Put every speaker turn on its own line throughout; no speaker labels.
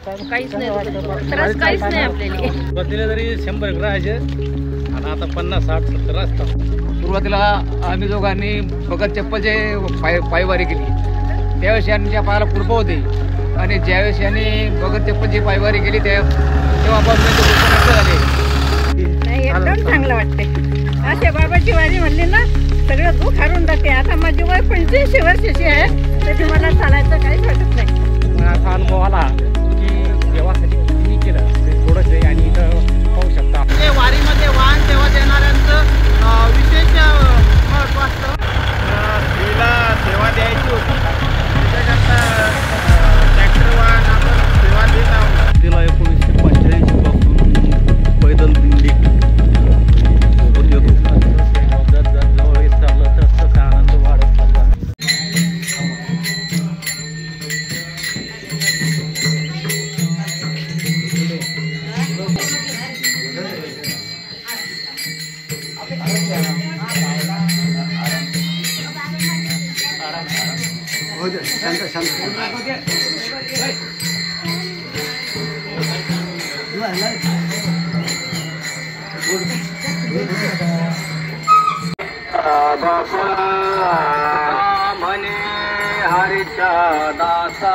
काहीच नाही, त्रास काहीच नाही आपल्याला.
सुरुवातीला जरी 100 राहायचे आणि आता 50, 60, 70 असतात.
सुरुवातीला आम्ही दोघांनी बगत चप्पलचे पायवारी केली, त्यावेळेस यांच्या पायाला पुरपं होते आणि ज्यावेळेस यांनी बगत चप्पलची पायवारी केली तेव्हापासून झाले.
नाही, एकदम चांगलं वाटते. असे बाबाची वारी म्हणली ना सगळं दुःख हरून जाते. आता माझी वय 85 वर्षाची आहे तरी मला चालायचं काहीच वाटत नाही.
मला असा अनुभव आला की देवासाठी कितीही केलं ते थोडंच आहे. आणि इथं पाहू शकता
वारीमध्ये वाहन सेवा देणाऱ्यांचं विशेष महत्त्व असतं. स्त्रीला सेवा द्यायची होती त्याच्याकरता ट्रॅक्टर वाहन आपण सेवा देत आहोत.
तिला 1985 पासून पैदल दिंडी सोबत येतो. जवळ येत चाललं तर तसा आनंद वाढत चालला.
म्हणे हरीच्या दासा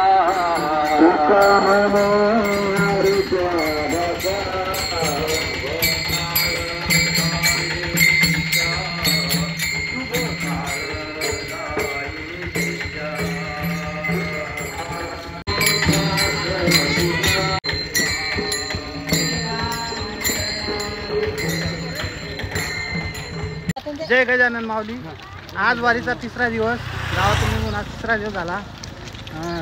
जय गजानन माऊली. आज वारीचा 3रा दिवस, गावातून निघून आज 3रा दिवस झाला.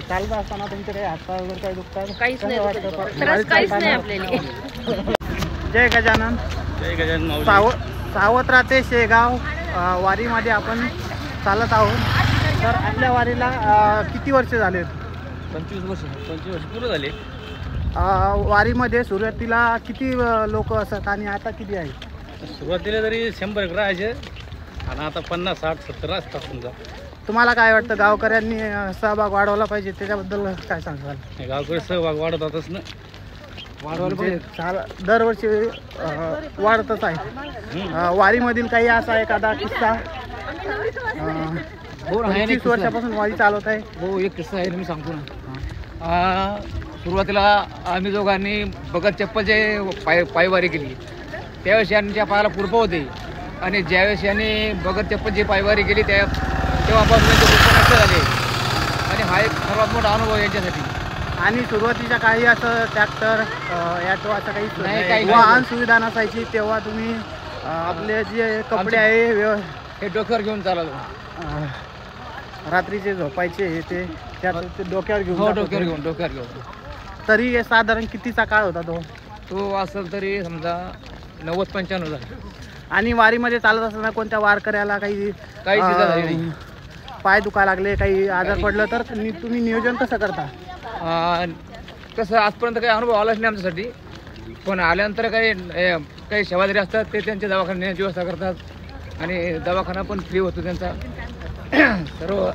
चालत असताना तुमच्याकडे हातपाय वगैरे काही दुखतात?
काहीच नाही, त्रास काहीच नाही आपल्याला.
जय गजानन.
जय गजानन माऊली.
सावत्रा ते शेगाव वारीमध्ये आपण चालत आहोत. तर आपल्या वारीला किती वर्ष झालेत?
25 वर्ष पूर्ण झाले.
वारीमध्ये सुरुवातीला किती लोक असतात आणि आता किती आहे?
सुरुवातीला जरी 100 राहायचे आणि आता 50, 60, 70 असतात. समजा
तुम्हाला काय वाटतं, गावकऱ्यांनी सहभाग वाढवला पाहिजे त्याच्याबद्दल काय सांगाल?
गावकडे सहभाग वाढवतातच ना.
वाढवलं पाहिजे. दरवर्षी वाढतच आहे. वारीमधील काही असा एखादा किस्सा? 25 वर्षापासून वारी चालवत आहे.
हो, एक किस्सा आहे, मी सांगतो ना. सुरुवातीला आम्ही दोघांनी बगत चप्पलचे पायवारी केली, त्यावेळेस यांच्या पायाला पुरपं होते आणि ज्यावेळेस यांनी बगत चप्पलची पायवारी केली तेव्हापासून झाले. आणि हा एक सर्वात मोठा अनुभव यांच्यासाठी.
आणि सुरुवातीच्या काही असं ट्रॅक्टर ॲटो असं
नाही,
काही वाहन सुविधा नसायची तेव्हा तुम्ही आपले जे कपडे आहे
हे डोक्यावर घेऊन चाललो.
रात्रीचे झोपायचे हे ते त्यात डोक्यावर घेऊन
डोक्यावर घेऊन.
तरी साधारण कितीचा काळ होता तो
असेल तरी समजा 90-95 झाला.
आणि वारीमध्ये चालत असताना कोणत्या वारकऱ्याला काही पाय दुखा लागले, काही आजार पडलं तर तुम्ही नियोजन कसं करता?
कसं आजपर्यंत काही अनुभव आलाच नाही आमच्यासाठी, पण आल्यानंतर काही सेवादारी असतात ते त्यांच्या दवाखान्याची व्यवस्था करतात आणि दवाखाना पण फ्री होतो त्यांचा सर्व.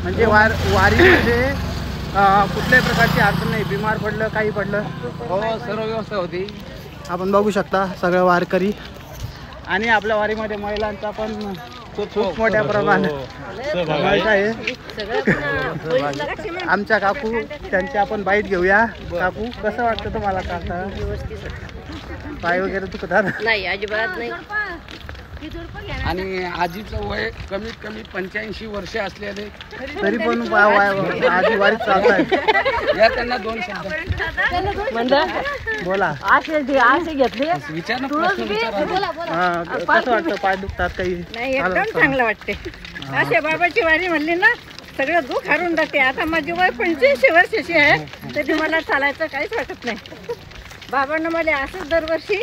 म्हणजे वारीमध्ये कुठल्याही प्रकारची अडचण नाही, बिमार पडलं काही पडलं
हो सर्व व्यवस्था होती.
आपण बघू शकता सगळं वारकरी. आणि आपल्या वारीमध्ये महिलांचा पण खूप मोठ्या प्रमाणात आहे. आमच्या काकू त्यांची आपण बाईट घेऊया. काकू, कसं वाटतं तुम्हाला? काका पाय वगैरे दुखतात?
नाही, अजिबात नाही.
आणि आजीचं वय कमीत कमी 85 वर्ष असलेले
तरी पण आजी वारीत चालत
या त्यांना 2 शब्द
बोला.
असे घेतले
विचार ना, प्रश्न विचारा.
कसं वाटतं? पाय दुखतात काही?
नाही, एकदम चांगलं वाटते. असे बाबाची वारी म्हणली ना सगळं दुःख हरून जाते. आता माझी वय 85 वर्षाची आहे तरी मला चालायचं काहीच वाटत नाही. बाबांना मला असंच दरवर्षी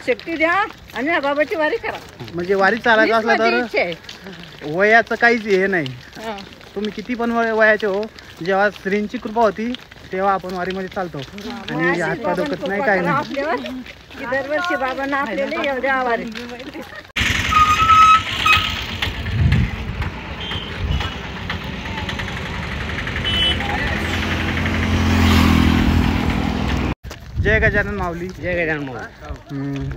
शक्ती द्या आणि बाबाची वारी करा.
म्हणजे वारी चालायचं असलं तर वयाचं काहीच हे नाही. तुम्ही किती पण वयाचे हो, जेव्हा श्रींची कृपा होती तेव्हा आपण वारीमध्ये चालतो आणि हातपाय दुखत नाही, काय नाही.
दरवर्षी बाबांना आपल्याला एवढ्या वारी.
जय गजानन माऊली.
जय गजानन माऊली.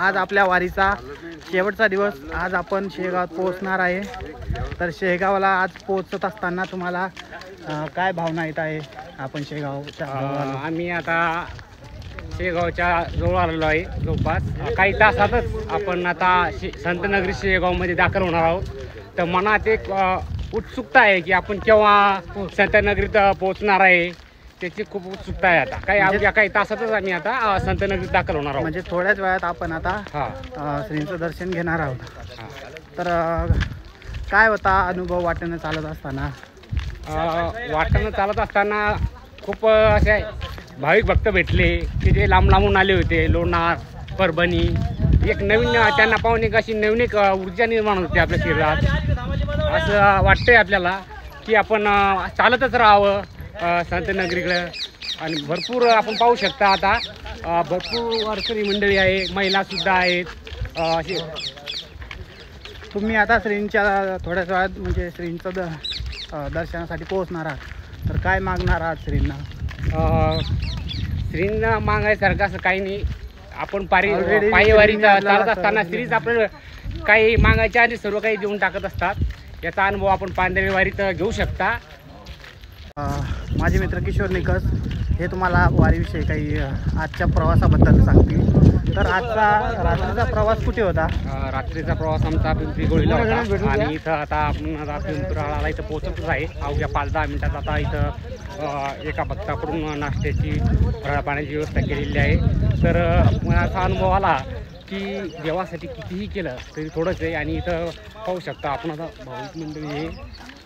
आज आपल्या वारीचा शेवटचा दिवस. आज आपण शेगावात पोहोचणार आहे. तर शेगावला आज पोहोचत असताना तुम्हाला काय भावना येत आहे? आपण शेगावच्या
आम्ही आता शेगावच्या जवळ आलेलो आहे. जवळपास काही तासातच आपण आता संतनगरी शेगावमध्ये दाखल होणार आहोत. तर मनात एक उत्सुकता आहे की आपण केव्हा संतनगरीत पोहोचणार आहे, त्याची खूप उत्सुकता आहे. आता काही काही तासातच आम्ही आता संतनगरीत दाखल होणार आहोत.
म्हणजे थोड्याच वेळात आपण आता
हां
श्रींचं दर्शन घेणार आहोत.
हां.
तर काय होता अनुभव वाटेनं चालत असताना?
वाटेनं चालत असताना खूप असे भाविक भक्त भेटले की जे लांब लांबून आले होते. लोणार, परभणी. एक नवीन त्यांना पाहून एक अशी नवीन एक ऊर्जा निर्माण होते आपल्या शरीरात. असं वाटतंय आपल्याला की आपण चालतच राहावं संतनगरीकडं. आणि भरपूर आपण पाहू शकता आता भरपूर वारकरी मंडळी आहे, महिलासुद्धा आहेत. असे
तुम्ही आता श्रींच्या थोड्याच वेळात म्हणजे श्रींचं दर्शनासाठी पोहोचणार आहात. तर काय मागणार आहात श्रींना?
श्रींना मागायसारखं असं काही नाही. आपण
Already
पायवारी
श्रींनी आपल्याला
चालत असताना श्रीच आपलं काही मागायच्या आधी सर्व काही देऊन टाकत असतात. याचा अनुभव आपण पांढरी वारीत घेऊ शकता.
माझे मित्र किशोर निकस हे तुम्हाला वारीविषयी काही आजच्या प्रवासाबद्दल सांगतील. तर आजचा रात्रीचा प्रवास कुठे होता?
रात्रीचा प्रवास आमचा पिंपरी गोळीला होता. आणि इथं आता आपण पिंपराळाला इथं पोहोचतच आहे. अवघ्या 5-10 मिनिटात आता इथं एका भक्ताकडून नाश्त्याची फराळ पाण्याची व्यवस्था केलेली आहे. तर मला असा अनुभव आला की देवासाठी कितीही केलं तरी थोडंच आहे. आणि इथं पाहू शकता आपण आता भाविक मंडळी आहे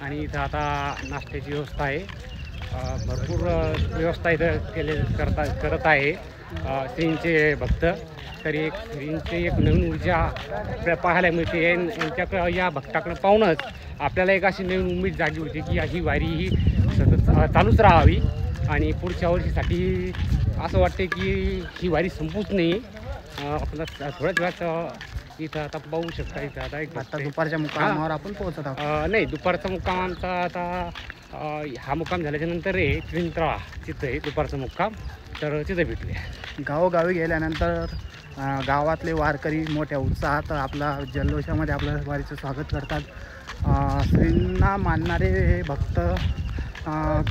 आणि इथं आता नाश्त्याची व्यवस्था आहे. भरपूर व्यवस्था इथं करत आहे श्रींचे भक्त. तरी एक श्रींची एक नवीन ऊर्जा आपल्याला पाहायला मिळते. यांच्याकडं या भक्ताकडं पाहूनच आपल्याला एक अशी नवीन उमेद जागी होती की ही वारी ही सतत चालूच राहावी. आणि पुढच्या वर्षीसाठी असं वाटते की ही वारी संपूच नाही. आपल्याला थोड्याच वेळात इथं आता पाहू शकता. इथं आता
दुपारच्या मुक्कामावर आपण पोहोचत आहोत.
नाही, दुपारचा मुक्काम आमचा आता हा मुक्काम झाल्याच्या नंतर आहे पिंपराळा तिथं आहे दुपारचा मुक्काम. तर तिथं भेटले.
गावोगावी गेल्यानंतर गावातले वारकरी मोठ्या उत्साहात आपला जल्लोषामध्ये आपल्या वारीचं स्वागत करतात. श्रींना मानणारे भक्त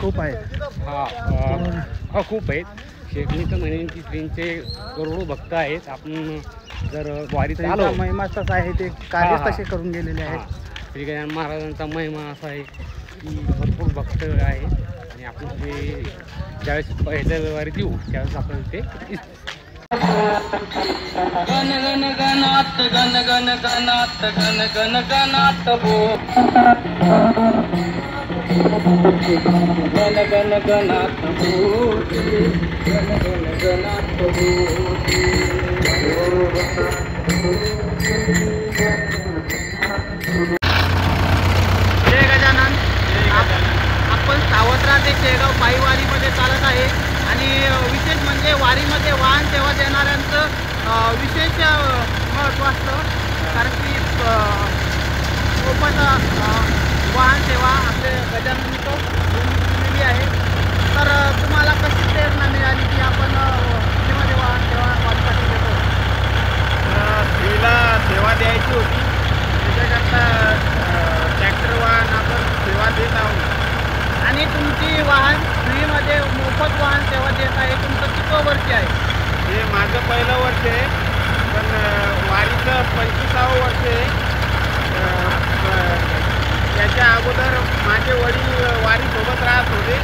खूप आहेत.
हा खूप आहेत. शेखनी तर म्हणेन की श्रींचे करोडो भक्त आहेत. आपण जर वारीत आलो,
महिमा तसा आहे, ते कार्य तसे करून गेलेले आहेत.
श्री गजानन महाराजांचा महिमा असा आहे की भरपूर भक्त आहेत. आणि आपण ते ज्यावेळेस पहिल्या वारीत येऊ त्यावेळेस आपण ते
गण गण गणात गण गण गणात गण गण गणात हो गण गण गणात हो गण गण गणात
जय गजानन. आपण सावत्रा ते शेगाव पायीवारीमध्ये चालत आहे. आणि विशेष म्हणजे वारीमध्ये वाहन सेवा देणाऱ्यांचं विशेष महत्त्व असतं. कारण की मोफत वाहन सेवा आपले गजानन दिलेली आहे. तर तुम्हाला कशी प्रेरणा मिळाली की आपण फ्रीमध्ये वाहन सेवा वारीसाठी देतो?
स्त्रीला सेवा द्यायची होती, त्याच्याकरता ट्रॅक्टर वाहन आपण सेवा देत आहोत.
आणि तुमची वाहन फ्रीमध्ये मोफत वाहन सेवा देत आहे. तुमचं किती वर्ष आहे?
हे माझं पहिलं वर्ष आहे, पण वारीचं 25वं वर्ष आहे. त्याच्या अगोदर माझे वडील वारीसोबत राहत होते.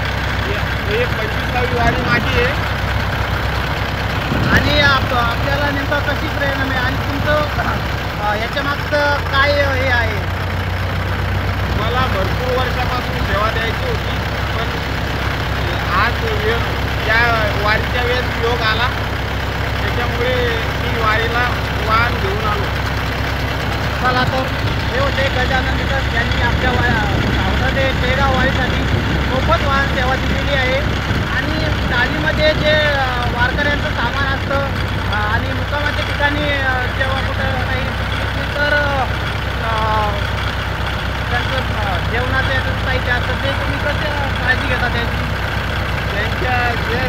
हे 25वी वारी माझी आहे.
आणि आपल्याला नेमकं कशी प्रेरणा मिळाली? आणि तुमचं याच्या मागचं काय हे आहे?
मला भरपूर वर्षापासून सेवा द्यायची होती, पण आज या वारीच्या वेळेस योग आला, त्याच्यामुळे मी वारीला वाहन घेऊन आलो.
चला, तर हे होते गजानन निकस यांनी आपल्या सावत्रा ते शेगाव वारीसाठी मोफत वाहन सेवा दिलेली आहे. आणि चालीमध्ये जे वारकऱ्यांचं सामान असतं आणि मुक्कामाच्या ठिकाणी जेव्हा कुठं काही तर त्यांचं जेवणाचे साहित्य असतं ते तुम्ही कसं काळजी घेता त्याची?
त्यांच्या जे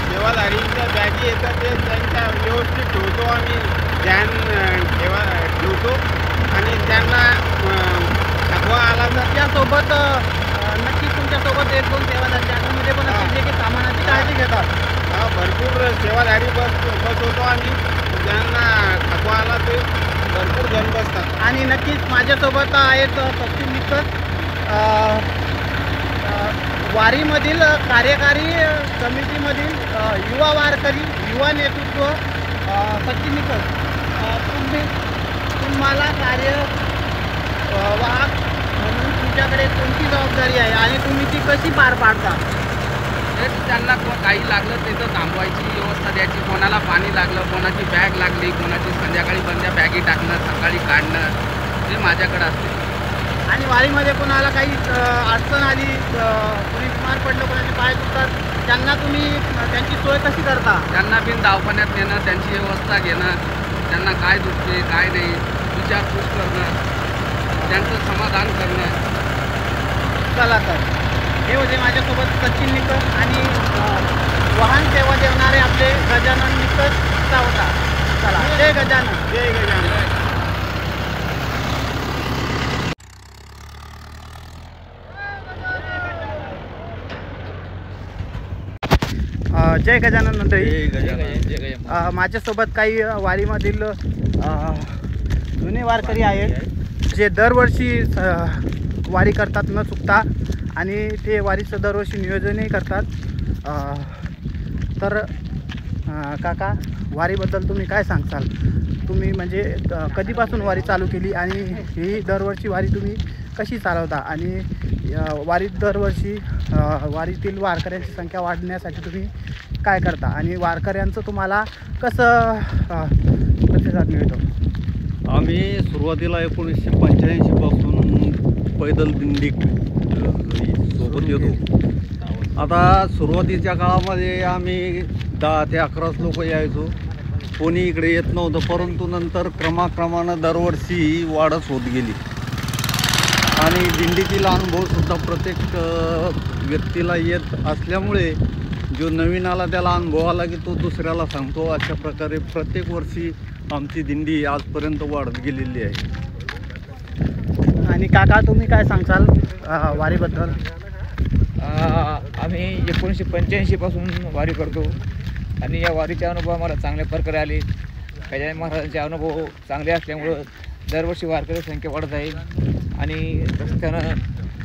सेवा सेवाधारींच्या बॅगी येतात ते त्यांच्या व्यवस्थित ठेवतो आम्ही, ध्यान ठेवतो आणि त्यांना थकवा आला तर
त्यासोबत नक्कीच तुमच्यासोबत 1-2 सेवाधारी आतमध्ये पण असतील जे की सामानाची काळजी घेतात.
भरपूर सेवाधारी बसवतो आम्ही, ज्यांना थकवा आला ते भरपूर जण बसतात.
आणि नक्कीच माझ्यासोबत आहेत पश्चिम निकष वारीमधील कार्यकारी समितीमधील युवा वारकरी, युवा नेतृत्व पश्चिम निकष. तुम्हाला कार्यवाहक म्हणून तुमच्याकडे कोणती जबाबदारी आहे आणि तुम्ही ती कशी पार पाडता?
त्यांना काही लागलं तिथं थांबवायची व्यवस्था द्यायची. कोणाला पाणी लागलं, कोणाची बॅग लागली, कोणाची संध्याकाळी बंद्या बॅगी टाकणं, सकाळी काढणं, हे माझ्याकडे असते.
आणि वारीमध्ये कोणाला काही अडचण आली, कुणी बीमार पडलं, कोणाचे पाय दुखतात, त्यांना तुम्ही त्यांची सोय कशी करता?
त्यांना बिन दवाखान्यात नेणं, त्यांची व्यवस्था घेणं, त्यांना काय दुखते काय नाही विचारपूस करणं, त्यांचं समाधान करणं.
चला तर हे होते माझ्यासोबत सचिन निकष आणि वाहन सेवा देणारे आपले गजानन निकष होता. चला, जय गजानन.
जय गजानन.
जय गजानन मंडळी. माझ्यासोबत काही वारीमधील जुने वारकरी आहेत जे दरवर्षी वारी करतात न चुकता आणि ते वारीचं दरवर्षी नियोजनही करतात. तर काका, वारीबद्दल तुम्ही काय सांगताल? तुम्ही म्हणजे कधीपासून वारी चालू केली आणि ही दरवर्षी वारी तुम्ही कशी चालवता आणि वारीत दरवर्षी वारीतील वारकऱ्यांची संख्या वाढण्यासाठी तुम्ही काय करता आणि वारकऱ्यांचं तुम्हाला कसं प्रतिसाद मिळतो?
आम्ही सुरुवातीला 1985 पासून पैदल दिंडी सोबत येतो. आता सुरुवातीच्या काळामध्ये आम्ही 10 ते 11 लोक यायचो, कोणी इकडे येत नव्हतं. परंतु नंतर क्रमाक्रमानं दरवर्षी वाढच होत गेली आणि दिंडीतील अनुभवसुद्धा प्रत्येक व्यक्तीला येत असल्यामुळे जो नवीन आला त्याला अनुभव आला की तो दुसऱ्याला सांगतो. अशा प्रकारे प्रत्येक वर्षी आमची दिंडी आजपर्यंत वाढत गेलेली आहे.
आणि काका, तुम्ही काय सांगताल वारीबद्दल?
आम्ही 1985 पासून वारी करतो आणि या वारीचे अनुभव आम्हाला चांगल्या प्रकारे आले. गजानन महाराजांचे अनुभव चांगले असल्यामुळं दरवर्षी वारकरी संख्या वाढत आहे आणि त्यानं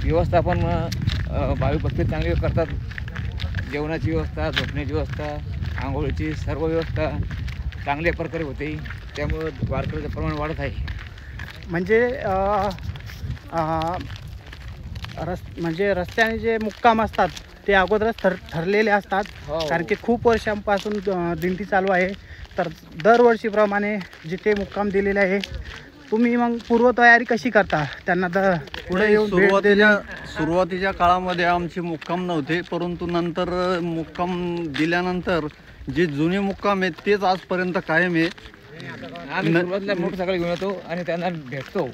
व्यवस्थापन भाविक भक्ती चांगली करतात. जेवणाची व्यवस्था, झोपण्याची व्यवस्था, आंघोळीची सर्व व्यवस्था चांगल्या प्रकारे होते. त्यामुळं वारकऱ्याचं प्रमाण वाढत आहे.
म्हणजे रस्त्याने जे मुक्काम असतात ते अगोदरच ठरलेले असतात. कारण की खूप वर्षांपासून दिंडी चालू आहे, तर दरवर्षीप्रमाणे जिथे मुक्काम दिलेले आहे तुम्ही मग पूर्वतयारी कशी करता त्यांना पुढे येऊन
सुरुवातीच्या काळामध्ये आमचे मुक्काम नव्हते, परंतु नंतर मुक्काम दिल्यानंतर जे जुने मुक्काम आहेत तेच आजपर्यंत कायम आहे.
आम्ही सुरुवातीला मोटरसायकल घेऊन येतो आणि त्यांना भेटतो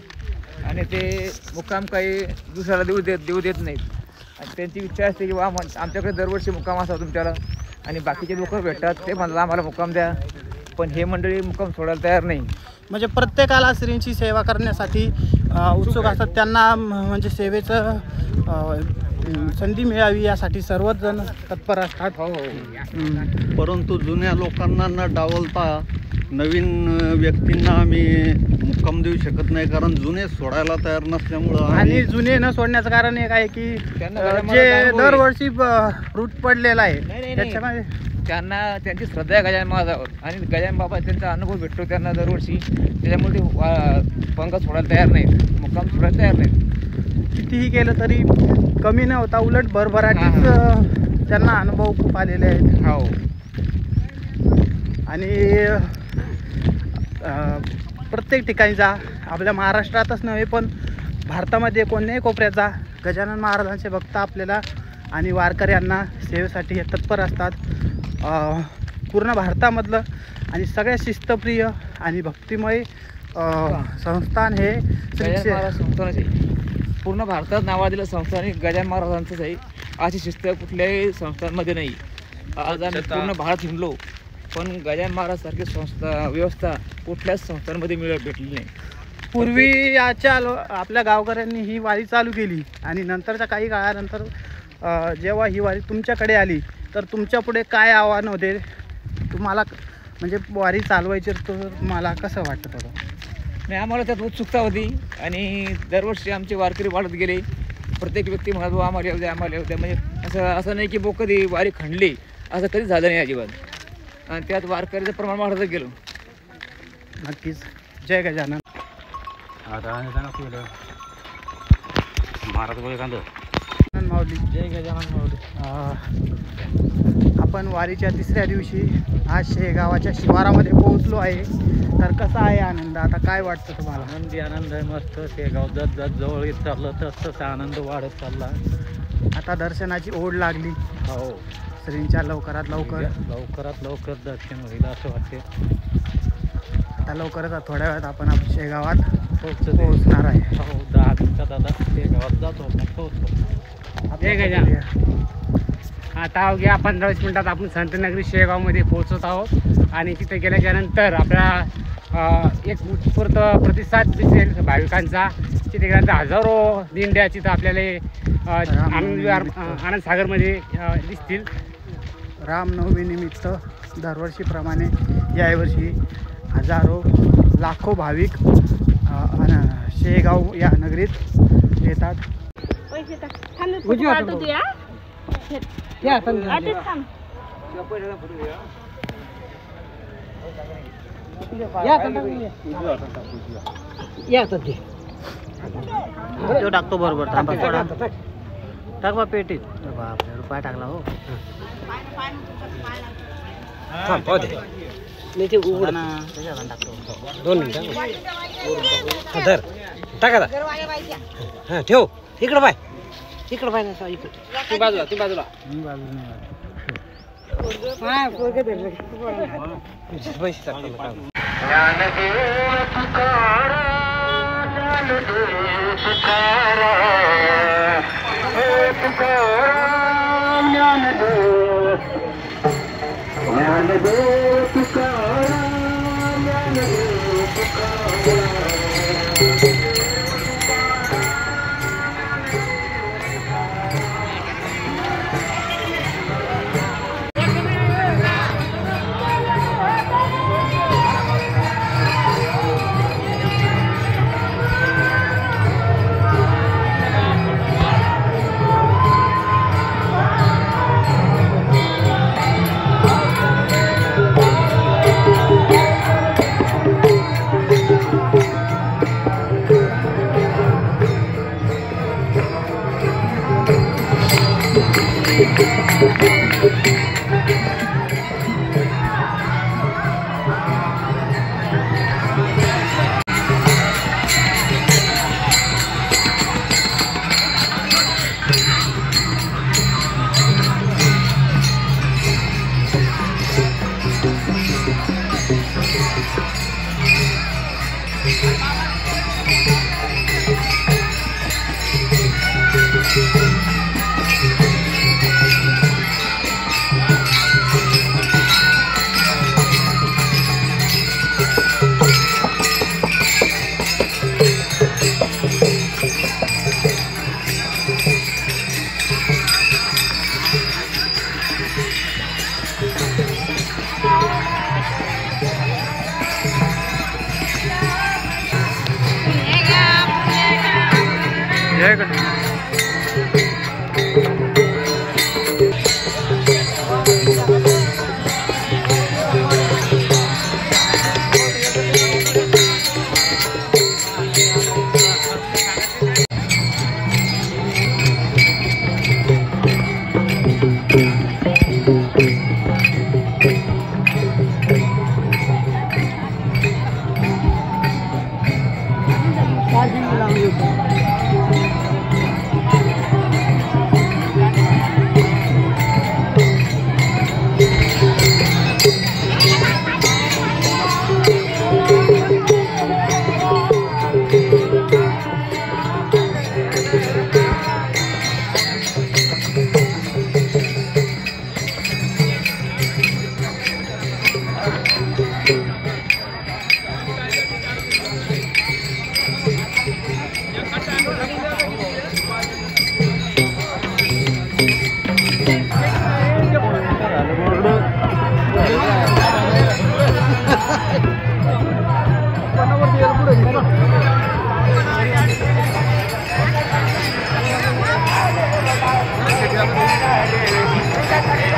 आणि ते मुक्काम काही दुसऱ्याला देऊ देत नाहीत. आणि त्यांची इच्छा असते की आमच्याकडे दरवर्षी मुक्काम असा तुमच्याला, आणि बाकीचे लोक भेटतात ते म्हणतात आम्हाला मुक्काम द्या, पण हे मंडळी मुक्काम सोडायला तयार नाही.
म्हणजे प्रत्येकाला स्त्रींची सेवा करण्यासाठी उत्सुक असतात. त्यांना म्हणजे सेवेचं संधी मिळावी यासाठी सर्वच जण तत्पर असतात.
परंतु जुन्या लोकांना न डावलता नवीन व्यक्तींना आम्ही मुक्काम देऊ शकत नाही, कारण जुने सोडायला तयार नसल्यामुळं.
आणि जुने न सोडण्याचं कारण एक आहे की जे दरवर्षी रूट पडलेला आहे त्याच्यामध्ये
त्यांना त्यांची श्रद्धा आहे गजानन महाराजावर आणि गजानन बाबा त्यांचा अनुभव भेटतो त्यांना दरवर्षी. त्याच्यामुळे ते पंगत सोडायला तयार नाहीत, मुक्काम सोडायला तयार नाहीत.
कितीही केलं तरी कमी न होता उलट भरभराटीच त्यांना अनुभव खूप आलेले आहेत.
हो.
आणि प्रत्येक ठिकाणी जा, आपल्या महाराष्ट्रातच नव्हे पण भारतामध्ये कोणत्याही कोपऱ्यात जा, गजानन महाराजांचे भक्त आपल्याला आणि वारकऱ्यांना सेवेसाठी हे तत्पर असतात. पूर्ण भारतामधलं आणि सगळ्यात शिस्तप्रिय आणि भक्तिमय संस्थान हे
गजानन महाराज संस्थानच आहे. पूर्ण भारतात नावाजलेलं संस्थान गजानन महाराजांचंच आहे. अशी शिस्त कुठल्याही संस्थांमध्ये नाही. आज आम्ही पूर्ण भारत हिंडलो, पण गजानन महाराजसारखी व्यवस्था कुठल्याच संस्थांमध्ये भेटली नाही.
पूर्वी आपल्या गावकऱ्यांनी ही वारी चालू केली आणि नंतरच्या काही काळानंतर जेव्हा ही वारी तुमच्याकडे आली तर तुमच्या पुढे काय आव्हान होते तुम्हाला, म्हणजे वारी चालवायची तर तुम्हाला कसं वाटत होतं?
नाही, आम्हाला त्यात उत्सुकता होती आणि दरवर्षी आमचे वारकरी वाढत गेले. प्रत्येक व्यक्ती म्हणत आम्हाला येऊ द्या, आम्हाला येऊ द्या. म्हणजे असं नाही की कधी वारी खंडली, असं कधीच झालं नाही अजिबात. आणि त्यात वारकऱ्याचं प्रमाण वाढतच गेलो.
नक्कीच. जय गजानन. माऊली.
जय गजानन माऊली.
आपण वारीच्या तिसऱ्या दिवशी आज शेगावाच्या शिवारामध्ये पोहोचलो आहे. तर कसा आहे आनंद, आता काय वाटतं तुम्हाला?
आनंदी आनंद आहे. मस्त शेगाव जत जवळ येत चाललं तसं आनंद वाढत चालला.
आता दर्शनाची ओढ लागली.
हो,
श्रींच्या लवकरात
लवकर दर्शन होईल असं वाटते.
आता लवकरच थोड्या वेळात आपण शेगावात पोहोचणार आहे.
हो, 10 मिनिटात आता शेगावात जातो, पोहोचतो.
जय गजानन.
आता अवघ्या 15-20 मिनिटात आपण संतनगरी शेगावमध्ये पोहोचत आहोत आणि तिथे गेल्याच्यानंतर आपला एक उत्स्फूर्त प्रतिसाद दिसेल भाविकांचा. तिथे गेल्यानंतर हजारो दिंड्या तिथं आपल्याला आनंद सागरमध्ये दिसतील.
रामनवमीनिमित्त दरवर्षीप्रमाणे यावर्षी हजारो लाखो भाविक शेगाव या नगरीत येतात. टाकतो बरोबर. टाकवा पेटीत. बापरे, रुपया टाकला हो.
दोन मिनिटं टाका. ठेव इकडं पाय, इकडं पाय ना, ती बाजूला.
त्यामध्ये